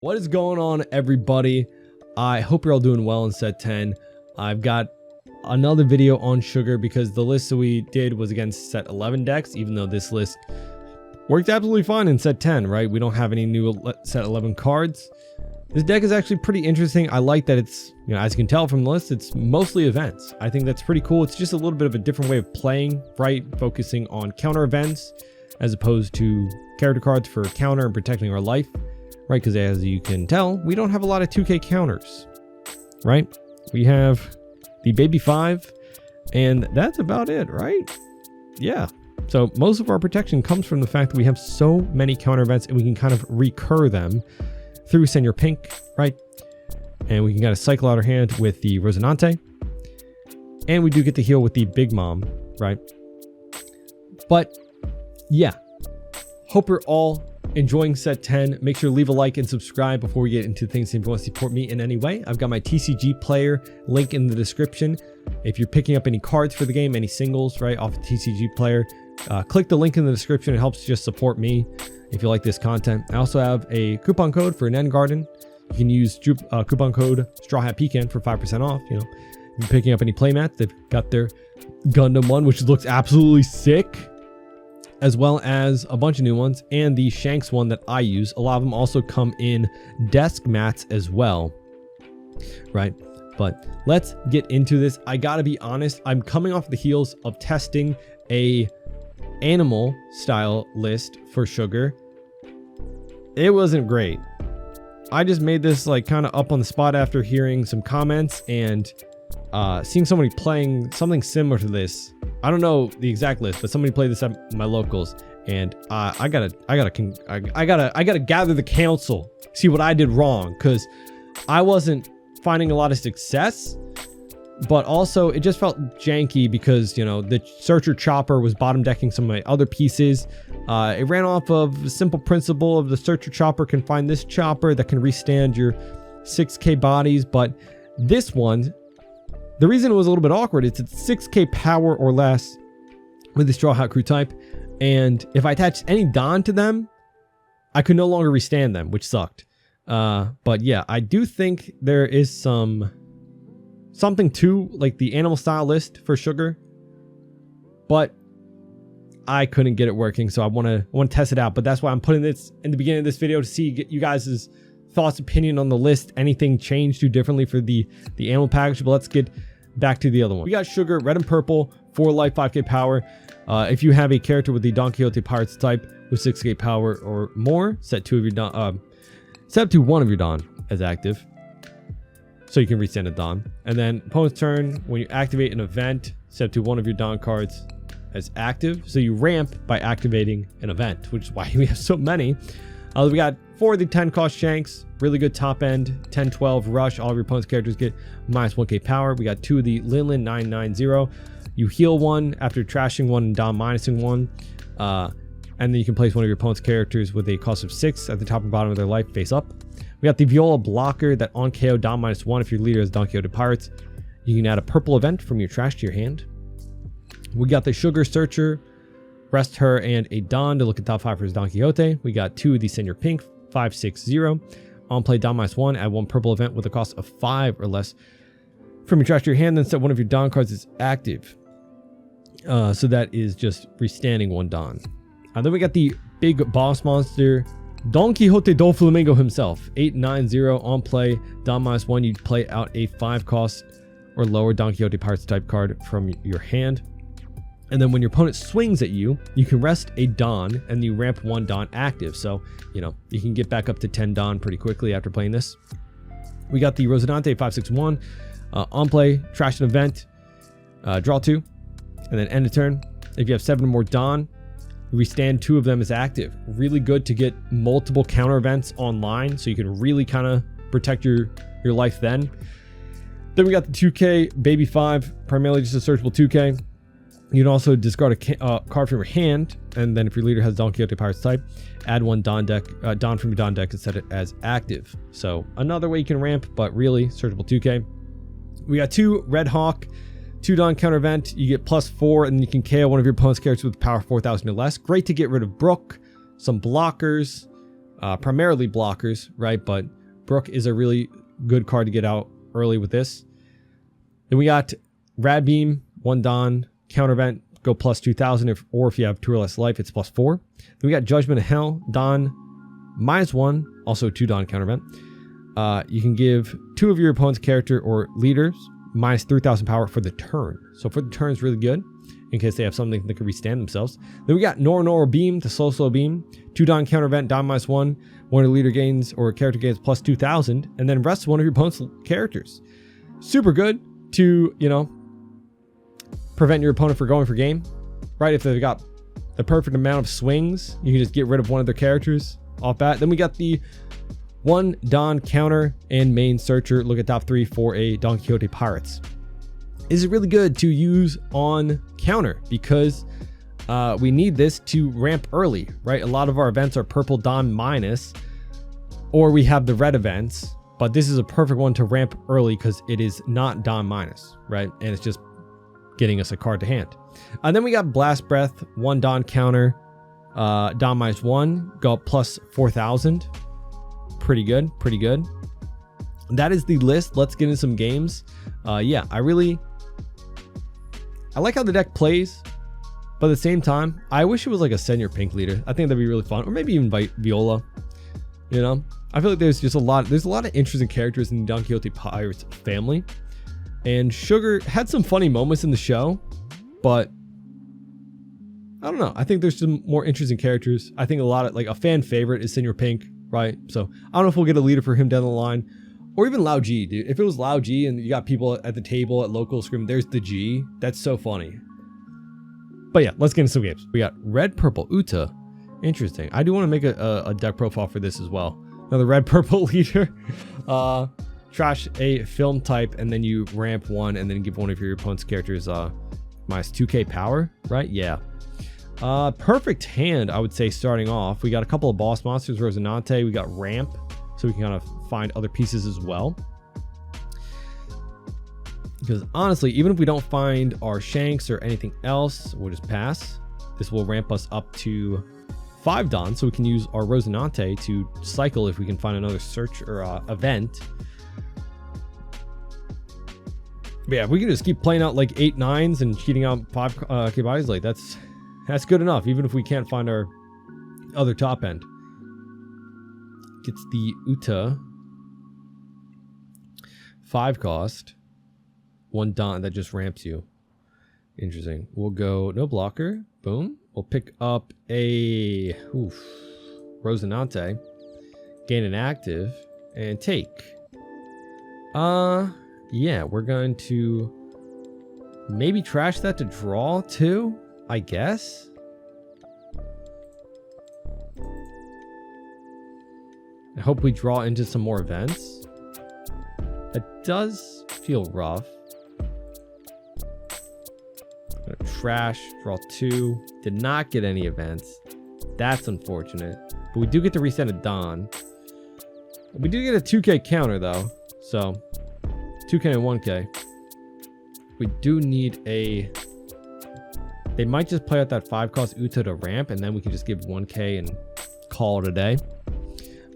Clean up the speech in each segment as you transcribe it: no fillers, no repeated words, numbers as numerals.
What is going on, everybody? I hope you're all doing well in set 10. I've got another video on Sugar because the list that we did was against set 11 decks, even though this list worked absolutely fine in set 10, right? We don't have any new set 11 cards. This deck is actually pretty interesting. I like that it's, as you can tell from the list, it's mostly events. I think that's pretty cool. It's just a little bit of a different way of playing, right? Focusing on counter events as opposed to character cards for counter and protecting our life. Right, because as you can tell, we don't have a lot of 2K counters, right? We have the Baby 5, and that's about it, right? Yeah. So most of our protection comes from the fact that we have so many counter events, and we can kind of recur them through Senior Pink, right? And we can kind of cycle out our hand with the Rosinante, and we do get to heal with the Big Mom, right? But yeah, hope you're all enjoying set 10. Make sure to leave a like and subscribe before we get into things. If you want to support me in any way, I've got my TCG player link in the description. If you're picking up any cards for the game, any singles, right, off the TCG player, click the link in the description. It helps just support me if you like this content. I also have a coupon code for an End Garden. You can use coupon code Straw Hat Pecan for 5% off. If you're picking up any playmats, they've got their Gundam one, which looks absolutely sick, as well as a bunch of new ones, and the Shanks one that I use. A lot of them also come in desk mats as well, right? But let's get into this. I gotta be honest, I'm coming off the heels of testing a animal style list for Sugar. It wasn't great. I just made this like kind of up on the spot after hearing some comments and seeing somebody playing something similar to this. I don't know the exact list, but somebody played this at my locals, and I gotta gather the council, see what I did wrong, because I wasn't finding a lot of success, but also it just felt janky because the Searcher Chopper was bottom decking some of my other pieces. It ran off of the simple principle of the Searcher Chopper can find this chopper that can restand your 6K bodies, but this one, the reason it was a little bit awkward, it's at 6K power or less with the Straw Hat Crew type. And if I attached any Don to them, I could no longer restand them, which sucked. But yeah, I do think there is something to like the animal style list for Sugar, but I couldn't get it working. So I want to test it out. But that's why I'm putting this in the beginning of this video to see you guys' thoughts, opinion on the list. Anything changed too differently for the animal package? But let's get back to the other one. We got Sugar, red and purple, 4 life, 5K power. If you have a character with the Don Quixote Pirates type with 6K power or more, set up to 1 of your Don as active, so you can restand a Don. And then opponent's turn, when you activate an event, set up to 1 of your Don cards as active. So you ramp by activating an event, which is why we have so many. We got 4 of the 10 cost Shanks, really good top end, 10-12 rush. All of your opponent's characters get minus 1K power. We got 2 of the Linlin 990. You heal 1 after trashing 1 and Dom minusing 1. And then you can place 1 of your opponent's characters with a cost of 6 at the top and bottom of their life face up. We got the Viola blocker that on KO Dom -1 if your leader is Don Quixote Pirates. You can add a purple event from your trash to your hand. We got the Sugar Searcher, rest her and a Don to look at top 5 for his Don Quixote. We got 2 of the Senior Pink 560. On play Don -1, add 1 purple event with a cost of 5 or less from your trash to your hand, then set 1 of your Don cards as active. So that is just restanding 1 Don. Then we got the big boss monster, Don Quixote do Flamingo himself, 890. On play Don -1, you play out a 5 cost or lower Don Quixote Pirates type card from your hand. And then when your opponent swings at you, you can rest a Don and you ramp 1 Don active. So, you can get back up to 10 Don pretty quickly after playing this. We got the Rosinante 561. On play, trash an event, draw 2, and then end a turn. If you have 7 or more Don, you restand 2 of them as active. Really good to get multiple counter events online, so you can really kind of protect your life then. Then we got the 2K Baby 5, primarily just a searchable 2K. You can also discard a card from your hand, and then if your leader has Don Quixote Pirates type, add 1 Don from your Don deck and set it as active. So another way you can ramp, but really searchable 2K. We got 2 Red Hawk, 2 Don counter event. You get +4, and you can KO 1 of your opponent's characters with power 4,000 or less. Great to get rid of Brook, some blockers, primarily blockers, right? But Brook is a really good card to get out early with this. Then we got Rad Beam, 1 Don, counter event, go plus 2,000, or if you have 2 or less life, it's plus 4. Then we got Judgment of Hell, Don, -1, also 2 Don counter event. You can give 2 of your opponent's character or leaders minus 3,000 power for the turn. So for the turn is really good in case they have something that can restand themselves. Then we got Nora Beam, the slow beam, 2 Don counter event, Don -1, one of the leader gains or character gains plus 2,000, and then rest one of your opponent's characters. Super good to, you know, prevent your opponent from going for game, right? If they've got the perfect amount of swings, you can just get rid of one of their characters off bat. Then we got the 1 Don counter and main searcher. Look at top 3 for a Don Quixote Pirates. This is really good to use on counter because we need this to ramp early, right? A lot of our events are purple Don minus, or we have the red events, but this is a perfect one to ramp early because it is not Don minus, right? And it's just getting us a card to hand. And then we got Blast Breath, 1 Don counter, Don -1, go up plus 4,000. Pretty good, pretty good. That is the list. Let's get into some games. Yeah, I like how the deck plays, but at the same time, I wish it was like a send your pink leader. I think that'd be really fun, or maybe even Viola. You know, I feel like there's a lot of interesting characters in the Don Quixote Pirates family, and Sugar had some funny moments in the show, but I don't know. I think there's some more interesting characters. I think a lot of, like, a fan favorite is Senior Pink, right? So I don't know if we'll get a leader for him down the line, or even Lao G, dude. If it was Lao G and you got people at the table at local screaming, "There's the G," that's so funny. But yeah, let's get into some games. We got red purple Uta. Interesting. I do want to make a deck profile for this as well. Another red purple leader. Trash a film type, and then you ramp 1, and then give one of your opponent's characters minus 2k power, right? Yeah. Perfect hand, I would say, starting off. We got a couple of boss monsters, Rosinante. We got ramp, so we can kind of find other pieces as well. Because honestly, even if we don't find our Shanks or anything else, we'll just pass. This will ramp us up to 5 Don, so we can use our Rosinante to cycle if we can find another search or event. But yeah, if we can just keep playing out like 8 9s and cheating out 5 Kibais, like that's good enough, even if we can't find our other top end. Gets the Uta. 5 cost. 1 Don that just ramps you. Interesting. We'll go no blocker. Boom. We'll pick up a Rosinante. Gain an active. And take. Yeah, we're going to maybe trash that to draw too, I guess. I hope we draw into some more events. It does feel rough. Trash, draw 2. Did not get any events. That's unfortunate. But we do get to reset a Don. We do get a 2k counter though. So 2k and 1k. We do need a... They might just play out that 5 cost Uta to ramp, and then we can just give 1k and call it a day.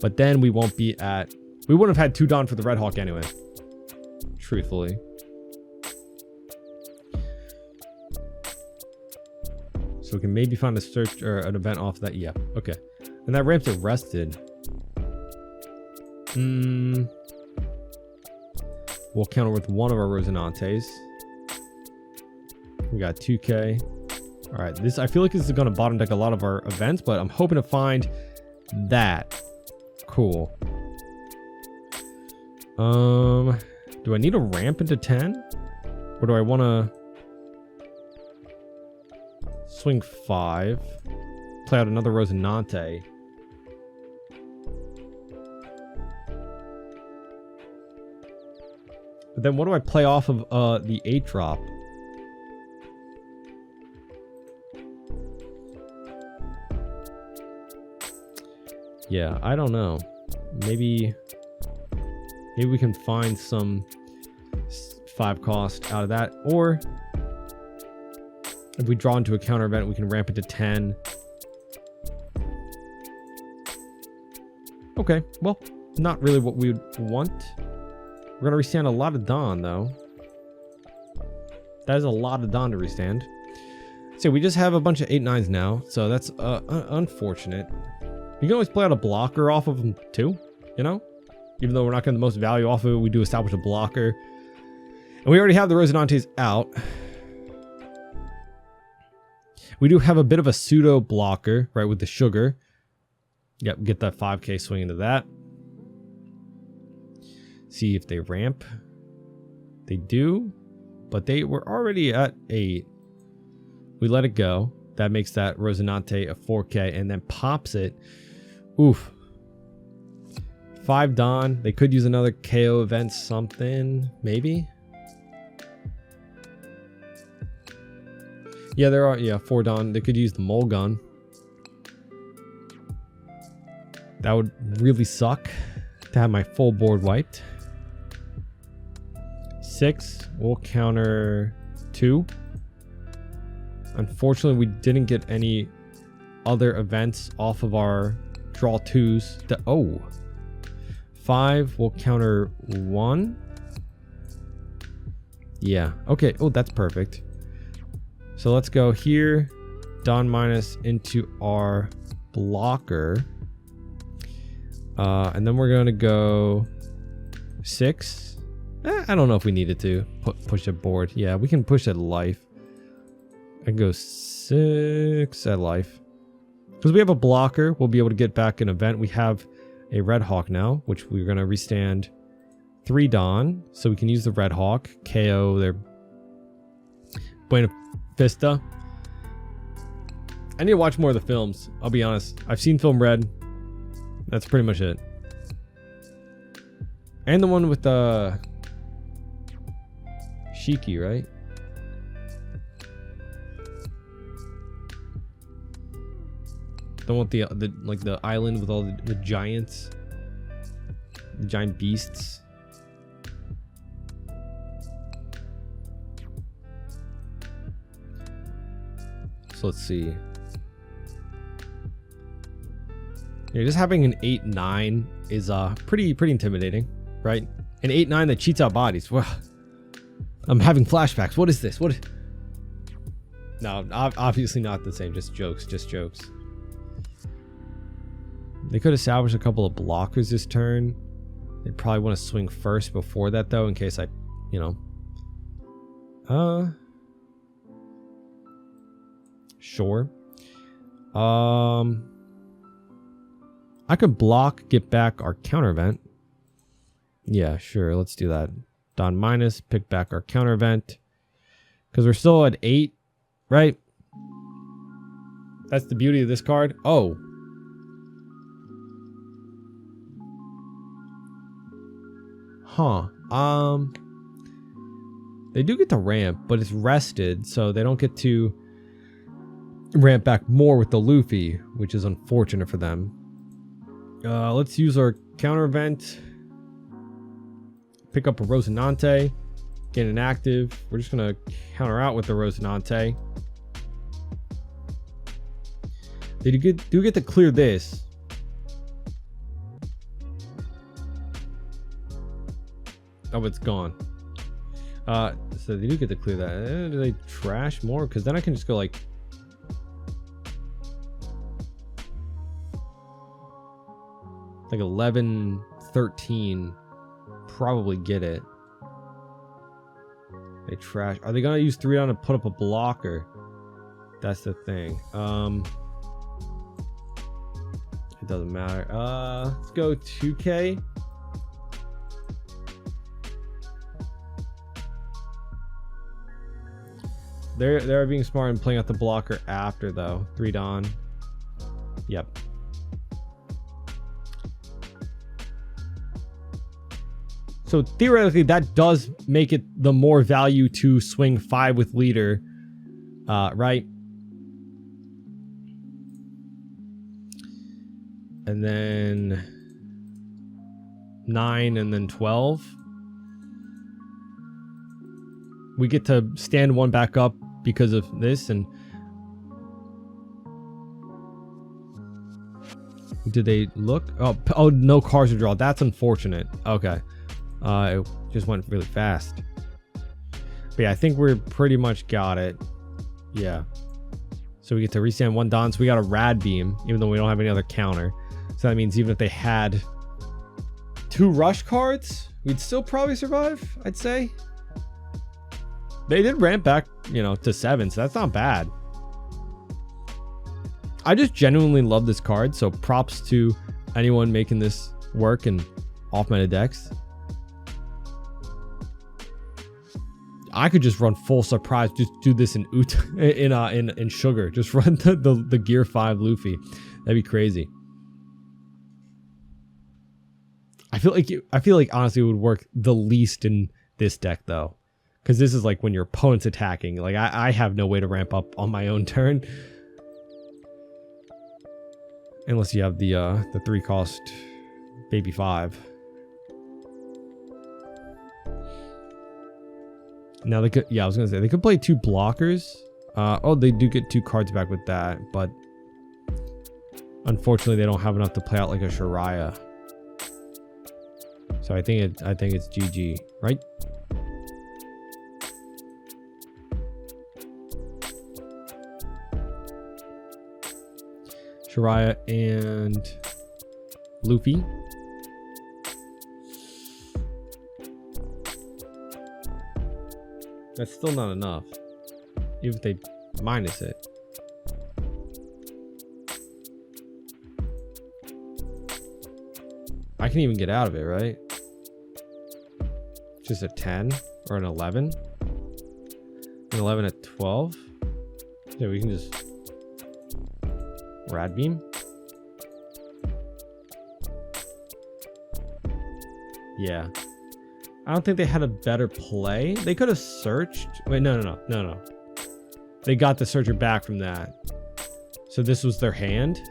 But then we won't be at... We wouldn't have had 2 Don for the Red Hawk anyway. Truthfully. So we can maybe find a search or an event off that. Yeah, okay. And that ramps arrested. We'll counter with one of our Rosinantes. We got 2k. All right, this, I feel like this is going to bottom deck a lot of our events, but I'm hoping to find that. Cool. Do I need a ramp into 10? Or do I want to swing 5, play out another Rosinante? But then what do I play off of the 8 drop? Yeah, I don't know. Maybe we can find some 5 cost out of that, or if we draw into a counter event, we can ramp it to 10. Okay, well, not really what we would want. We're gonna restand a lot of Dawn though. That is a lot of Dawn to restand. So we just have a bunch of 8/9s now, so that's unfortunate. You can always play out a blocker off of them too, you know? Even though we're not getting the most value off of it, we do establish a blocker. And we already have the Rosinantes out. We do have a bit of a pseudo blocker, right, with the sugar. Yep, get that 5k swing into that. See if they ramp. They do, but they were already at 8. We let it go. That makes that Rosinante a 4k and then pops it. Oof. 5 Dawn. They could use another KO event, something, maybe. Yeah, there are, yeah, 4 Dawn. They could use the mole gun. That would really suck to have my full board wiped. 6, we'll counter 2. Unfortunately, we didn't get any other events off of our draw 2s. Oh. 5, we'll counter 1. Yeah, okay. Oh, that's perfect. So let's go here. Dawn minus into our blocker. And then we're going to go 6. I don't know if we needed to push a board. Yeah, we can push at life. I can go 6 at life. Because we have a blocker, we'll be able to get back an event. We have a Red Hawk now, which we're going to restand 3 Dawn. So we can use the Red Hawk, KO their Buena Vista. I need to watch more of the films, I'll be honest. I've seen Film Red. That's pretty much it. And the one with the Shiki, right? Don't want the like the island with all the giants, the giant beasts. So let's see. Yeah, just having an 8/9 is pretty intimidating, right? An 8/9 that cheats out bodies. Well, I'm having flashbacks. What is this? What? No, obviously not the same. Just jokes. Just jokes. They could establish a couple of blockers this turn. They'd probably want to swing first before that, though, in case I, you know. Sure. I could block, get back our counter event. Yeah, sure. Let's do that. Dawn minus, pick back our counter event. Because we're still at 8, right? That's the beauty of this card. Oh. Huh. They do get to ramp, but it's rested, so they don't get to ramp back more with the Luffy, which is unfortunate for them. Let's use our counter event. Pick up a Rosinante. Get an active. We're just gonna counter out with the Rosinante. They do get to clear this. Oh, it's gone. So they do get to clear that. Do they trash more? Because then I can just go like... like 11, 13. Probably get it. They trash. Are they going to use 3 on and put up a blocker? That's the thing. It doesn't matter. Let's go 2K. They're being smart and playing out the blocker after though. 3 Dawn. Yep. So theoretically, that does make it the more value to swing 5 with leader, right? And then 9 and then 12. We get to stand 1 back up because of this, and Did they look? Oh, no cards to draw. That's unfortunate. Okay. It just went really fast. But yeah, I think we're pretty much got it. Yeah. So we get to restand 1 Don. So we got a Rad Beam, even though we don't have any other counter. So that means even if they had 2 Rush cards, we'd still probably survive, I'd say. They did ramp back, you know, to 7, so that's not bad. I just genuinely love this card, so props to anyone making this work and off meta decks. I could just run full surprise, just do this in Sugar, just run the Gear 5 Luffy. That'd be crazy. I feel like honestly it would work the least in this deck though, because this is like when your opponent's attacking. Like I have no way to ramp up on my own turn. Unless you have the 3-cost Baby 5. Now they could, yeah, I was gonna say they could play 2 blockers. Oh, they do get 2 cards back with that, but unfortunately they don't have enough to play out like a Shariah. So I think it's GG, right? Shariah and Luffy. That's still not enough, even if they minus it. I can even get out of it, right? Just a 10 or an 11. An 11 at 12. Yeah, we can just Rad Beam. Yeah. I don't think they had a better play. They could have searched. Wait, no. They got the searcher back from that. So this was their hand.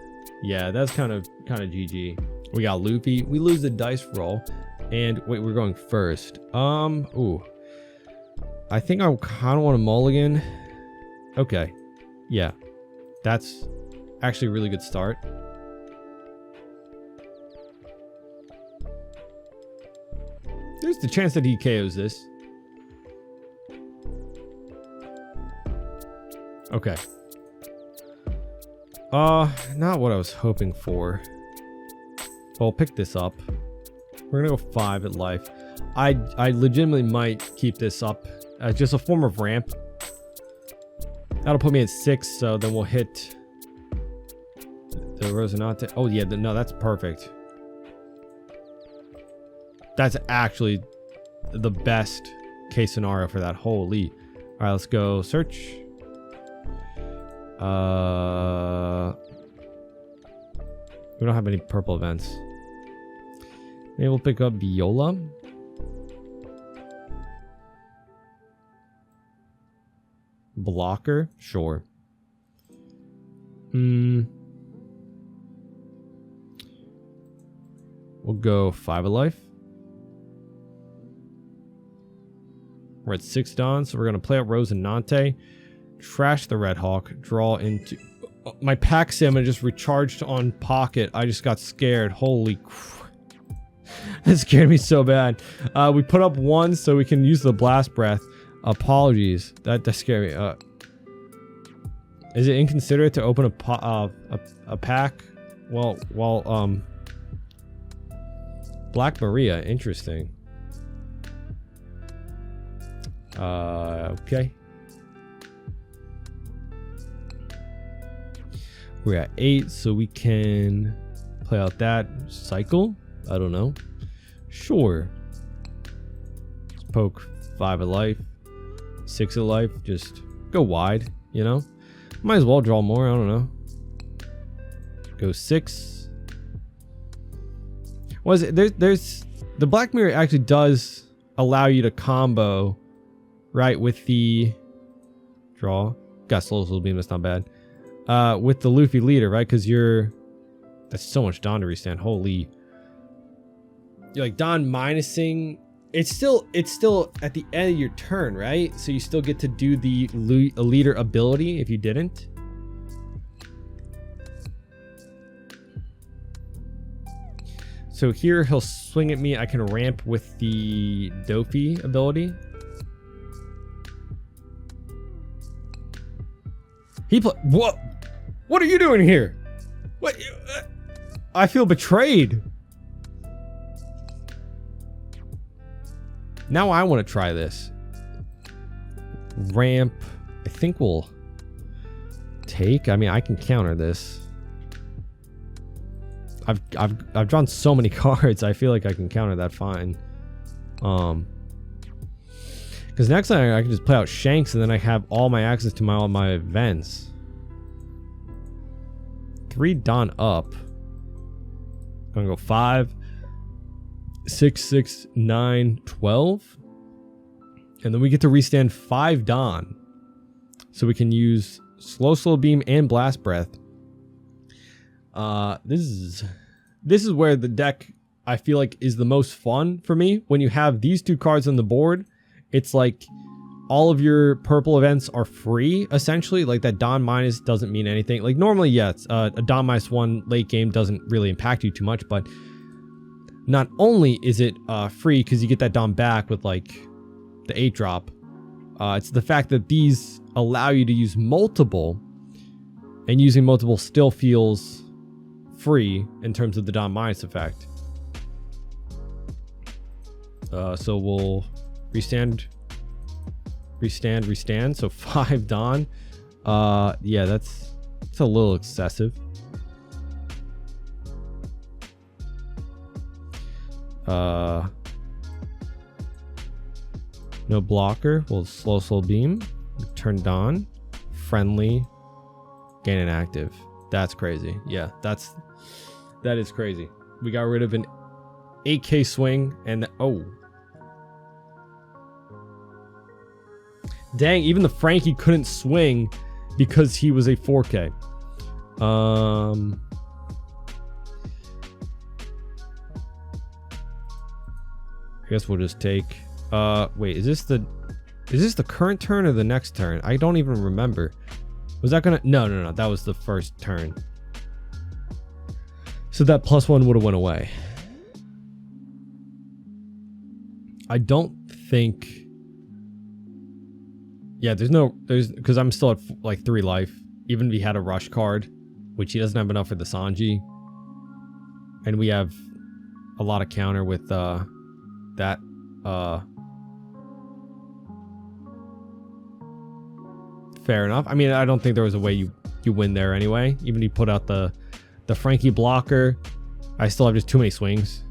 Yeah, that's kind of GG. We got Luffy. We lose the dice roll. And wait, we're going first. Ooh. I think I kind of want a mulligan. Okay. Yeah. That's actually a really good start. There's the chance that he KOs this. Okay. Not what I was hoping for. But I'll pick this up. We're gonna go 5 at life. I legitimately might keep this up as just a form of ramp. That'll put me at 6, so then we'll hit the Rosinante. Oh yeah, no, that's perfect. That's actually the best case scenario for that. Holy. All right, let's go search. We don't have any purple events. Maybe we'll pick up Viola. Blocker, sure. We'll go 5 of life. We're at 6 Don, so we're going to play out Rosinante, trash the Red Hawk, draw into... My pack salmon just recharged on pocket. I just got scared. Holy crap. That scared me so bad. We put up 1 so we can use the Blast Breath. Apologies. That scared me. Is it inconsiderate to open a pack? Well, Black Maria, interesting. Okay. We're at 8, so we can play out that cycle. I don't know. Sure. Let's poke 5 of life, 6 of life. Just go wide, you know? Might as well draw more. I don't know. Go 6. What is it? There's the Black Mirror actually does allow you to combo, right, with the draw. Got slow beam. That's not bad. With the Luffy leader, right? Because that's so much Don to restand. Holy. You're like Don minusing. It's still at the end of your turn, right? So you still get to do the leader ability if you didn't. So here he'll swing at me. I can ramp with the Dofi ability. What? What are you doing here? What? I feel betrayed. Now I want to try this. Ramp. I think we'll take. I mean, I can counter this. I've drawn so many cards. I feel like I can counter that fine. Because next time I can just play out Shanks and then I have all my access to all my events. 3 Don up. I'm gonna go 5, 6, 6, 9, 12. And then we get to restand 5 Don. So we can use slow beam and blast breath. This is where the deck I feel like is the most fun for me. When you have these 2 cards on the board, it's like all of your purple events are free essentially. Like that Don minus doesn't mean anything. Like normally, yes, a Don -1 late game doesn't really impact you too much, but not only is it free because you get that Don back with like the 8 drop, it's the fact that these allow you to use multiple, and using multiple still feels free in terms of the Don minus effect. So we'll restand. So 5 Don. Yeah, that's a little excessive. No blocker. We'll slow beam. Turn Don. Friendly. Gain an active. That's crazy. Yeah, that is crazy. We got rid of an 8K swing and oh. Dang, even the Frankie couldn't swing because he was a 4K. I guess we'll just take wait, is this the current turn or the next turn? I don't even remember. Was that gonna no, that was the first turn. So that +1 would have went away. I don't think. Yeah, there's because I'm still at like 3 life. Even if he had a rush card, which he doesn't have enough for the Sanji, and we have a lot of counter with that. Fair enough. I mean, I don't think there was a way you win there anyway. Even if you put out the Frankie blocker, I still have just too many swings.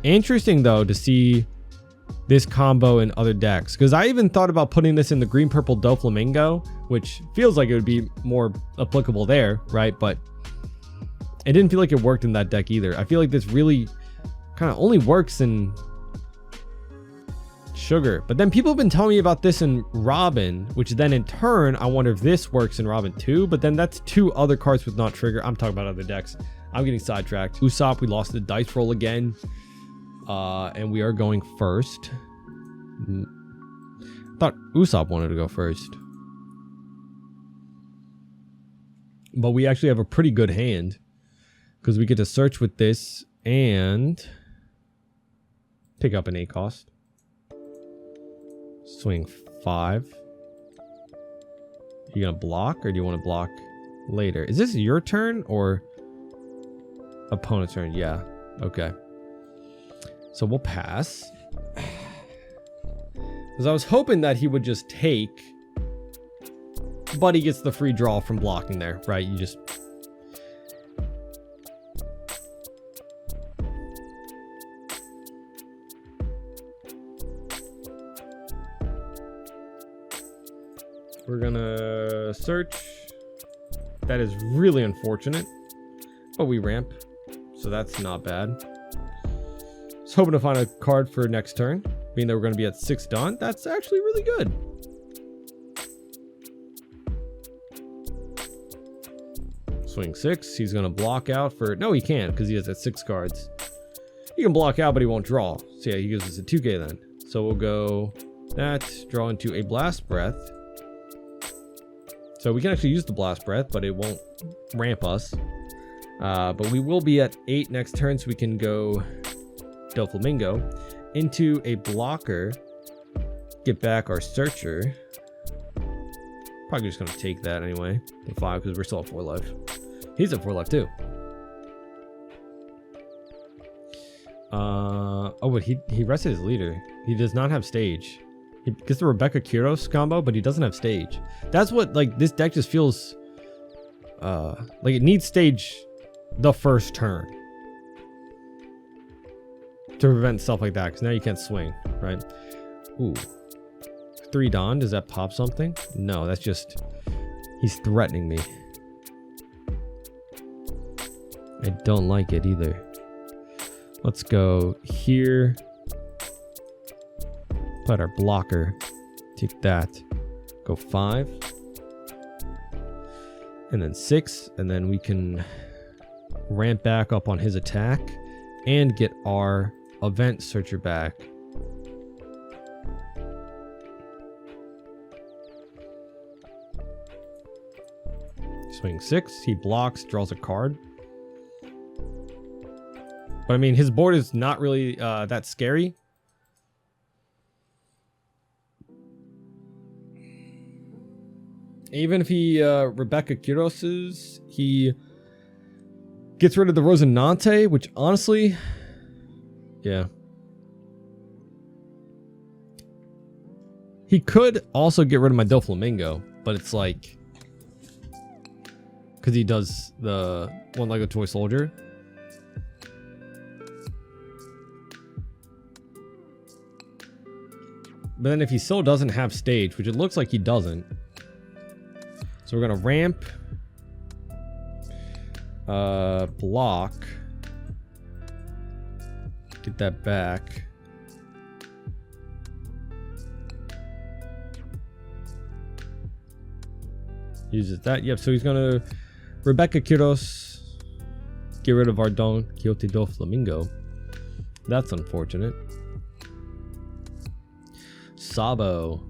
Interesting though to see this combo in other decks, because I even thought about putting this in the green purple Doflamingo, which feels like it would be more applicable there, right? But it didn't feel like it worked in that deck either. I feel like this really kind of only works in Sugar. But then people have been telling me about this in Robin, which then in turn I wonder if this works in Robin too. But then that's 2 other cards with not trigger. I'm talking about other decks. I'm getting sidetracked. Usopp, we lost the dice roll again. And we are going first. I thought Usopp wanted to go first. But we actually have a pretty good hand, because we get to search with this and pick up an 8 cost. Swing 5. You gonna block, or do you want to block later? Is this your turn or opponent's turn? Yeah. Okay. So we'll pass. Because I was hoping that he would just take, but he gets the free draw from blocking there, right? You just... We're gonna search. That is really unfortunate. But we ramp, so that's not bad. I was hoping to find a card for next turn, being that we're going to be at 6 Dawn. That's actually really good. Swing 6. He's going to block out for... No, he can't, because he has at 6 cards. He can block out, but he won't draw. So yeah, he gives us a 2K then. So we'll go that, draw into a Blast Breath. So we can actually use the Blast Breath, but it won't ramp us. But we will be at 8 next turn, so we can go Doflamingo into a blocker, get back our Searcher. Probably just going to take that anyway, the 5, because we're still at 4 life. He's at 4 life too. Oh, but he rested his leader. He does not have stage. He gets the Rebecca Kuros combo, but he doesn't have stage. That's what, like, this deck just feels like it needs stage the first turn to prevent stuff like that, because now you can't swing, right? Ooh, 3 Dawn, does that pop something? No, that's just, he's threatening me. I don't like it either. Let's go here. Put our blocker. Take that. Go 5. And then 6. And then we can ramp back up on his attack and get our event searcher back. Swing 6. He blocks, draws a card. But I mean, his board is not really that scary. Even if he Rebecca Kuroses, he gets rid of the Rosinante, which honestly, yeah. He could also get rid of my Doflamingo, but it's like, because he does the one-legged toy soldier. But then if he still doesn't have stage, which it looks like he doesn't, so we're going to ramp, block, get that back. Uses that. Yep, so he's going to Rebecca Kuros, get rid of our Don Quixote do Flamingo. That's unfortunate. Sabo.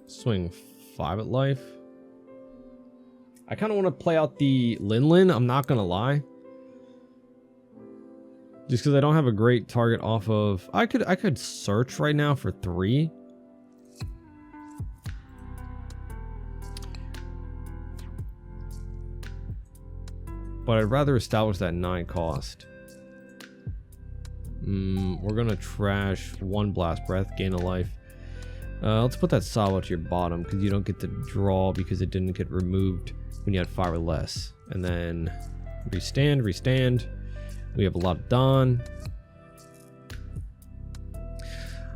Swing 5 at life. I kind of want to play out the Linlin, I'm not going to lie. Just because I don't have a great target off of... I could search right now for 3. But I'd rather establish that 9 cost. We're going to trash 1 Blast Breath, gain a life. Let's put that Sabo to your bottom, because you don't get to draw because it didn't get removed when you had 5 or less. And then restand. We have a lot of Dawn.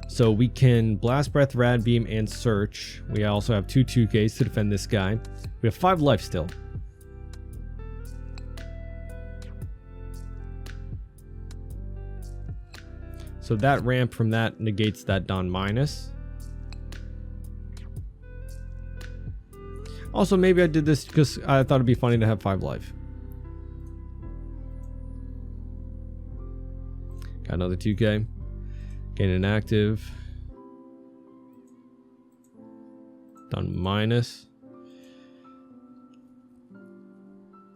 So we can Blast Breath, Rad Beam, and Search. We also have 2 2Ks to defend this guy. We have 5 life still. So that ramp from that negates that Dawn minus. Also, maybe I did this because I thought it'd be funny to have 5 life. Got another 2K. Gain an active. Dawn minus.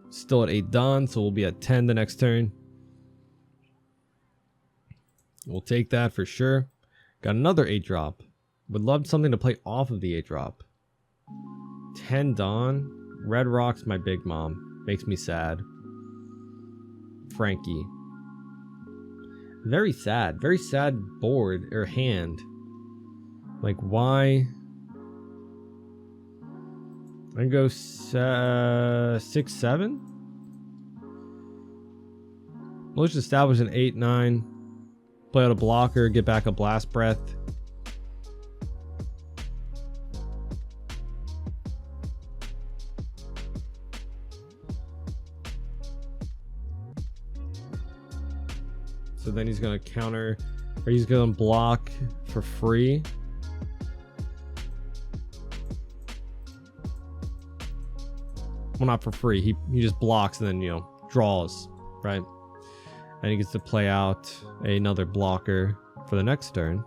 Still at 8 Dawn, so we'll be at 10 the next turn. We'll take that for sure. Got another 8 drop. Would love something to play off of the 8 drop. 10 Dawn. Red Rock's my big mom. Makes me sad. Frankie. Very sad. Very sad board or hand. Like, why? I can go 6, 7. Let's just establish an 8, 9. Play out a blocker, get back a Blast Breath. So then he's going to counter, or he's going to block for free. Well, not for free. He just blocks and then, you know, draws, right? And he gets to play out another blocker for the next turn.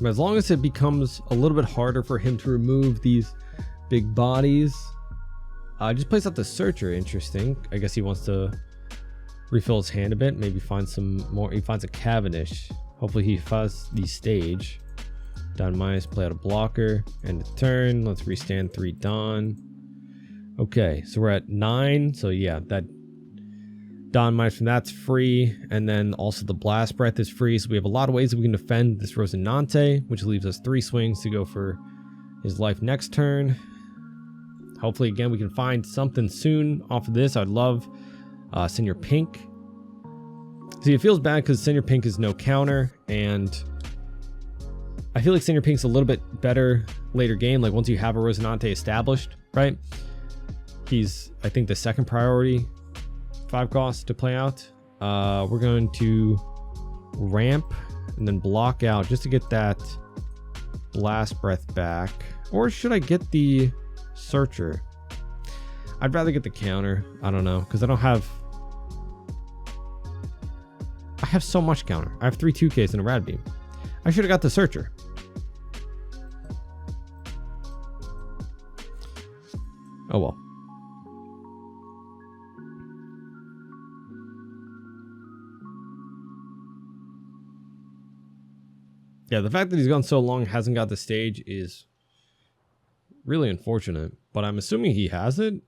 As long as it becomes a little bit harder for him to remove these big bodies. Just plays out the Searcher. Interesting. I guess he wants to refill his hand a bit. Maybe find some more. He finds a Cavendish. Hopefully he finds the stage. Don minus, play out a blocker. End of turn. Let's restand 3 Don. Okay, so we're at 9. So yeah, that Don minus from that's free. And then also the Blast Breath is free. So we have a lot of ways that we can defend this Rosinante, which leaves us 3 swings to go for his life next turn. Hopefully, again, we can find something soon off of this. I'd love Senior Pink. See, it feels bad because Senior Pink is no counter, and I feel like Senior Pink's a little bit better later game. Like, once you have a Rosinante established, right? He's, I think, the second priority 5 cost to play out. We're going to ramp and then block out just to get that Blast Breath back. Or should I get the Searcher? I'd rather get the counter. I don't know, because I have so much counter. I have 3 2Ks and a Rad Beam. I should have got the Searcher. Oh well. Yeah, the fact that he's gone so long, hasn't got the stage is really unfortunate, but I'm assuming he has it.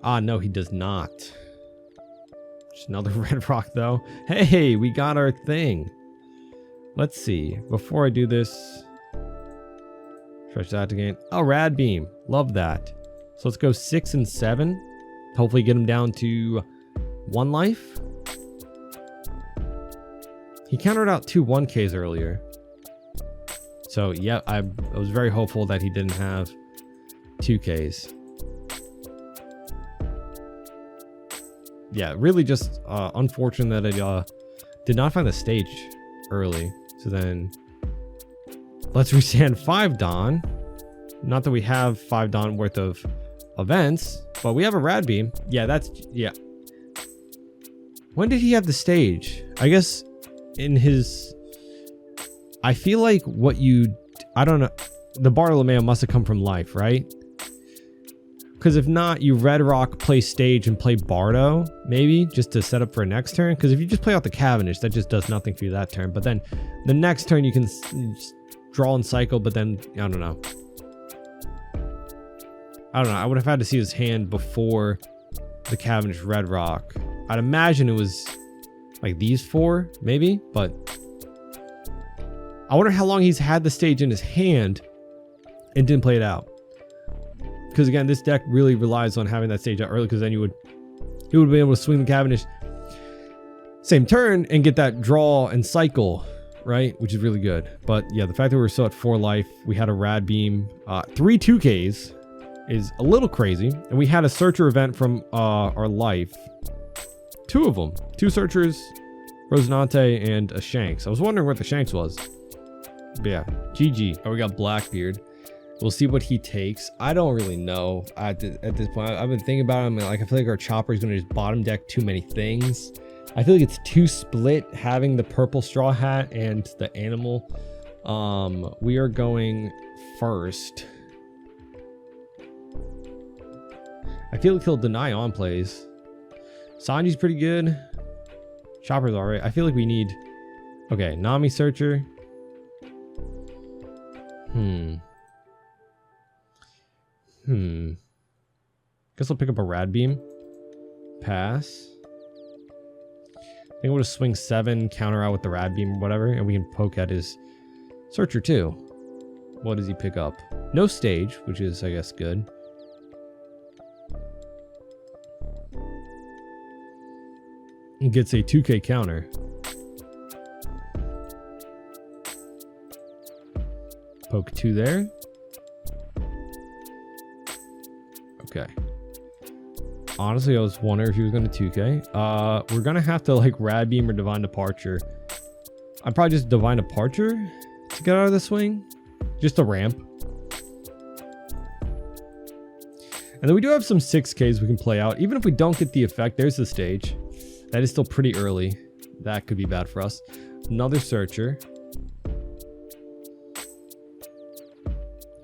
Ah, no, he does not. Just another red rock, though. Hey, we got our thing. Let's see. Before I do this, stretch that again. Oh, Rad Beam. Love that. So let's go 6 and 7. Hopefully get him down to 1 life. He countered out 2 1Ks earlier. So, yeah, I was very hopeful that he didn't have 2Ks. Yeah, really just unfortunate that I did not find the stage early. So then, let's restand 5 Don. Not that we have 5 Don worth of events, but we have a Rad Beam. Yeah, yeah. When did he have the stage? I guess in his... I feel like I don't know, the Bartolomeo must have come from life, right? Because if not, you Red Rock, play stage, and play Bardo, maybe, just to set up for next turn. Because if you just play out the Cavendish, that just does nothing for you that turn. But then the next turn you can just draw and cycle, but then, I don't know. I would have had to see his hand before the Cavendish Red Rock. I'd imagine it was like these 4, maybe, but I wonder how long he's had the stage in his hand and didn't play it out. Because again, this deck really relies on having that stage out early, because then he would be able to swing the Cavendish same turn and get that draw and cycle, right? Which is really good. But yeah, the fact that we were still at 4 life, we had a Rad Beam, 3 2Ks is a little crazy. And we had a Searcher event from our life. 2 of them. 2 Searchers, Rosinante, and a Shanks. I was wondering what the Shanks was. But yeah, GG. Oh, we got Blackbeard. We'll see what he takes. I don't really know at this point. I've been thinking about it. Like, I feel like our Chopper is going to just bottom deck too many things. I feel like it's too split having the purple Straw Hat and the animal. We are going first. I feel like he'll deny on plays. Sanji's pretty good. Chopper's alright. I feel like we need... Okay, Nami Searcher. Guess I'll pick up a Rad Beam. Pass. I think we'll just swing 7, counter out with the Rad Beam or whatever, and we can poke at his Searcher too. What does he pick up? No stage, which is, I guess, good. He gets a 2K counter. Poke 2 there. Okay. Honestly, I was wondering if he was going to 2K. We're going to have to like Rad Beam or Divine Departure. I'd probably just Divine Departure to get out of the swing. Just a ramp. And then we do have some 6Ks we can play out. Even if we don't get the effect, there's the stage. That is still pretty early. That could be bad for us. Another searcher.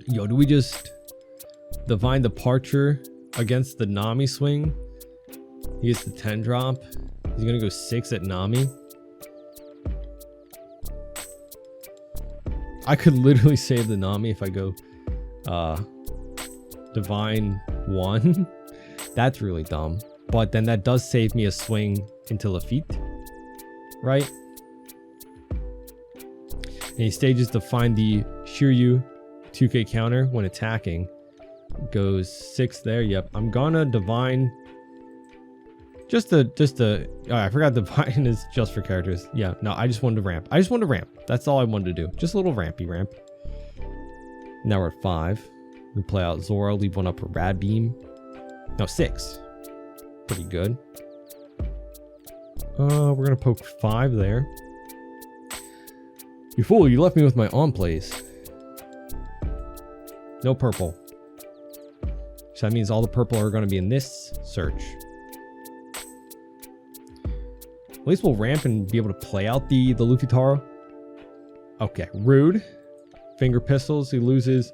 Yo, do we just divine departure against the Nami swing? He gets the 10 drop. He's gonna go 6 at Nami. I could literally save the Nami if I go divine 1. That's really dumb. But then that does save me a swing into Lafitte, right? And he stages to find the Shiryu 2K counter when attacking. Goes 6 there. Yep. I'm gonna divine. Oh, I forgot divine is just for characters. Yeah. No, I just wanted to ramp. That's all I wanted to do. Just a little rampy ramp. Now we're at 5. We play out Zora. Leave 1 up for Rad Beam. No, 6. Pretty good. We're gonna poke 5 there. You fool! You left me with my on plays. No purple. So that means all the purple are going to be in this search. At least we'll ramp and be able to play out the Luffy Taro. Okay, rude. Finger pistols. He loses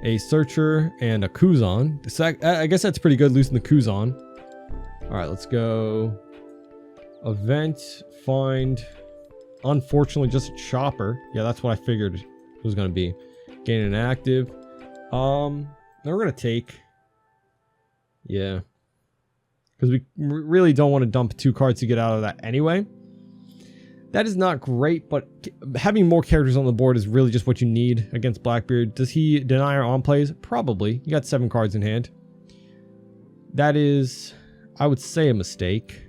a searcher and a Kuzan. I guess that's pretty good, losing the Kuzan. All right, let's go. Event, find. Unfortunately, just a chopper. Yeah, that's what I figured it was going to be. Gain an active. Then we're going to take. Yeah. Because we really don't want to dump 2 cards to get out of that anyway. That is not great, but having more characters on the board is really just what you need against Blackbeard. Does he deny our on plays? Probably. You got 7 cards in hand. That is, I would say, a mistake.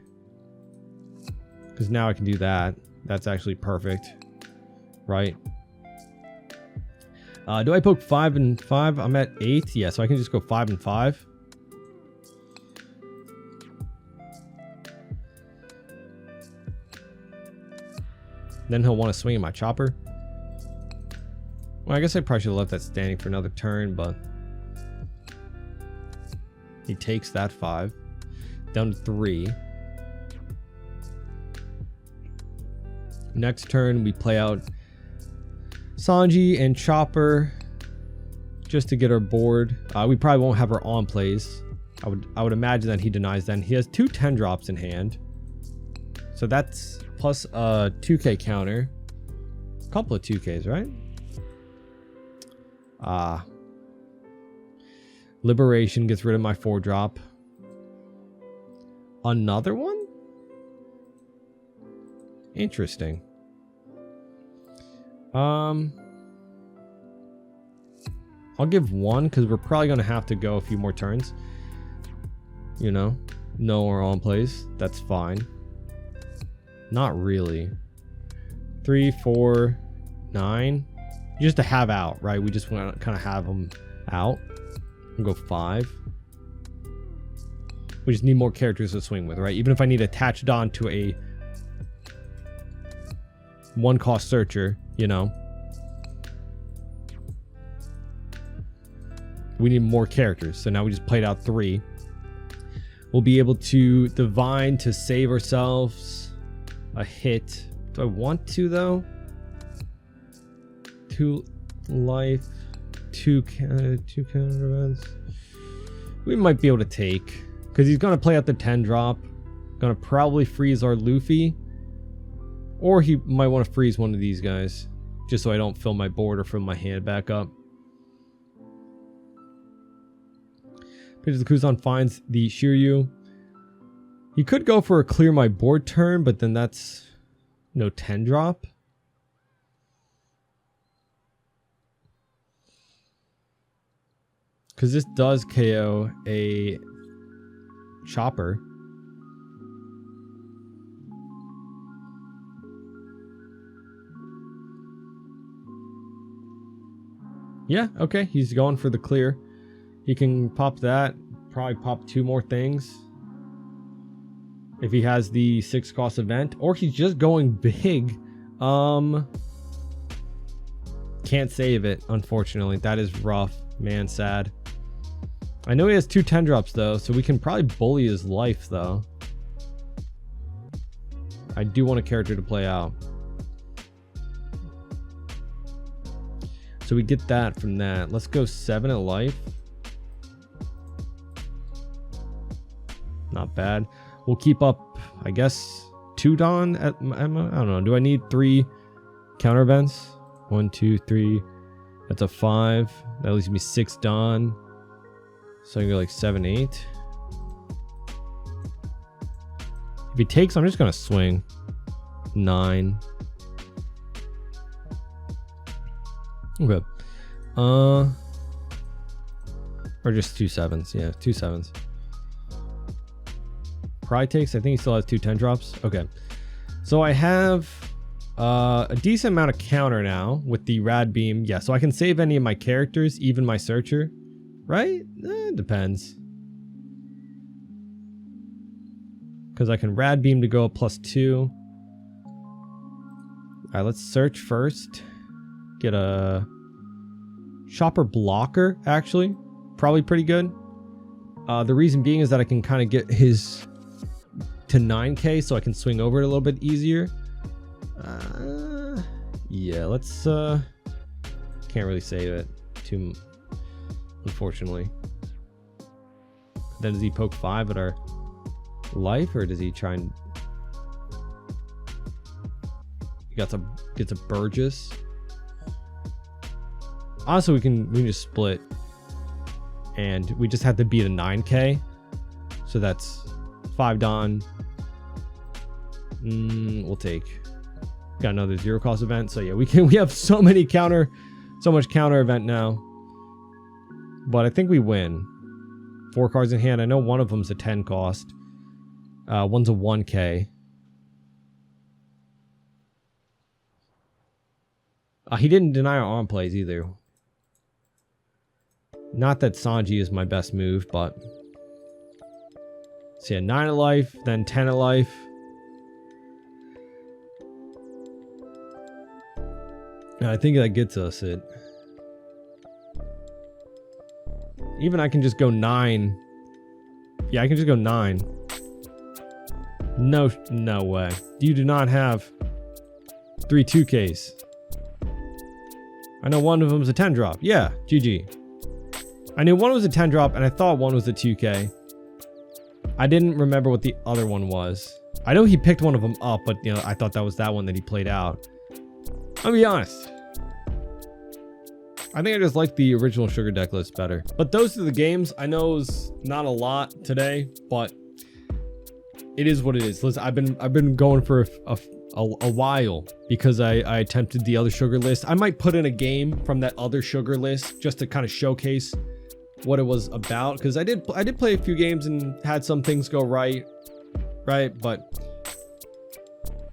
Because now I can do that. That's actually perfect. Right? Do I poke 5 and 5? I'm at 8. Yeah, so I can just go 5 and 5. Then he'll want to swing at my chopper. Well, I guess I probably should have left that standing for another turn, but he takes that 5. Down to 3. Next turn, we play out Sanji and Chopper just to get our board. We probably won't have our on plays. I would imagine that he denies then. He has 2 10 drops in hand. So that's plus a 2K counter. A couple of 2Ks, right? Liberation gets rid of my 4 drop. Another one? Interesting. I'll give 1 because we're probably going to have to go a few more turns. You know, no more on plays. That's fine. Not really. 3, 4, 9. Just to have out, right? We just want to kind of have them out. And go 5. We just need more characters to swing with, right? Even if I need attached on to a 1-cost searcher, you know. We need more characters. So now we just played out 3. We'll be able to divine to save ourselves a hit. Do I want to though? 2 life, 2 counter events. We might be able to take because he's gonna play out the 10 drop. Gonna probably freeze our Luffy, or he might want to freeze one of these guys just so I don't fill my board or fill my hand back up. Because the Kuzan finds the Shiryu. He could go for a clear my board turn, but then that's no 10 drop. Because this does KO a chopper. Yeah, okay, he's going for the clear. He can pop that, probably pop 2 more things. If he has the 6-cost event, or he's just going big. Can't save it, unfortunately. That is rough. Man, sad. I know he has 2 10 drops though, so we can probably bully his life though. I do want a character to play out. So we get that from that. Let's go 7 at life. Not bad. We'll keep up, I guess, 2 Dawn at, I don't know. Do I need 3 counter events? 1, 2, 3. That's a 5. That leaves me 6 Dawn. So I can go like 7, 8. If he takes, I'm just gonna swing 9. Okay. Or just 2 7s. Yeah, 2 7s. Pride takes. I think he still has 2 10 drops. Okay. So I have a decent amount of counter now with the rad beam. Yeah, so I can save any of my characters, even my searcher. Right? It depends. Because I can rad beam to go up +2. Alright, let's search first. Get a shopper blocker, actually. Probably pretty good. The reason being is that I can kind of get his to 9k so I can swing over it a little bit easier. Yeah, let's can't really save it too, unfortunately. Then does he poke 5 at our life, or does he try and gets a Burgess? Honestly, we can just split, and we just have to beat a 9k, so that's 5 Dawn. We'll take. Got another 0 cost event, so yeah, we have so much counter event now. But I think we win. 4 cards in hand. I know one of them's a 10 cost. One's a 1k. He didn't deny our on plays either. Not that Sanji is my best move, but so yeah, 9 at life, then 10 at life. And I think that gets us it. Even I can just go 9. Yeah, I can just go 9. No way. You do not have 3 2Ks. I know one of them is a 10 drop. Yeah, GG. I knew one was a 10 drop, and I thought one was a 2K. I didn't remember what the other one was. I know he picked one of them up, but you know, I thought that was that one that he played out. I'll be honest. I think I just like the original Sugar deck list better. But those are the games. I know it's not a lot today, but it is what it is. Listen, I've been going for a while because I attempted the other Sugar list. I might put in a game from that other Sugar list just to kind of showcase what it was about, because I did play a few games and had some things go right, but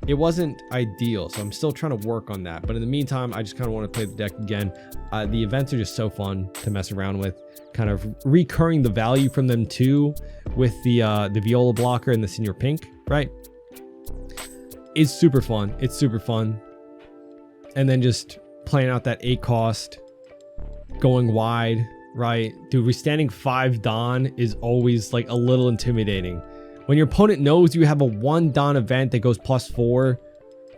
it wasn't ideal, so I'm still trying to work on that. But in the meantime, I just kind of want to play the deck again. The events are just so fun to mess around with, kind of recurring the value from them too, with the Viola blocker and the Senior Pink, right? It's super fun. It's super fun. And then just playing out that 8 cost, going wide, right? Dude, withstanding 5 Dawn is always like a little intimidating. When your opponent knows you have a 1 Dawn event that goes +4,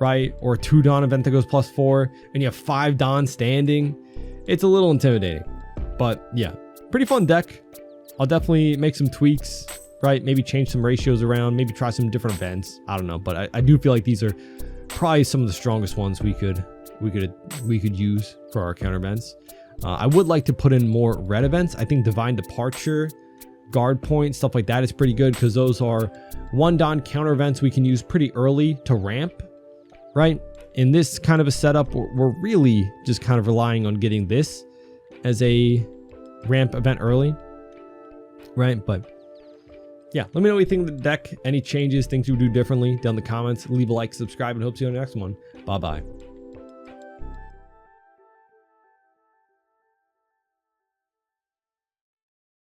right? Or a 2 Dawn event that goes +4, and you have 5 Dawn standing, it's a little intimidating. But yeah, pretty fun deck. I'll definitely make some tweaks, right? Maybe change some ratios around, maybe try some different events. I don't know, but I do feel like these are probably some of the strongest ones we could use for our counter events. I would like to put in more red events. I think Divine Departure, Guard Point, stuff like that is pretty good, because those are 1 Dawn counter events we can use pretty early to ramp, right? In this kind of a setup, we're really just kind of relying on getting this as a ramp event early, right? But yeah, let me know what you think of the deck. Any changes, things you would do differently down in the comments. Leave a like, subscribe, and hope to see you on the next one. Bye-bye.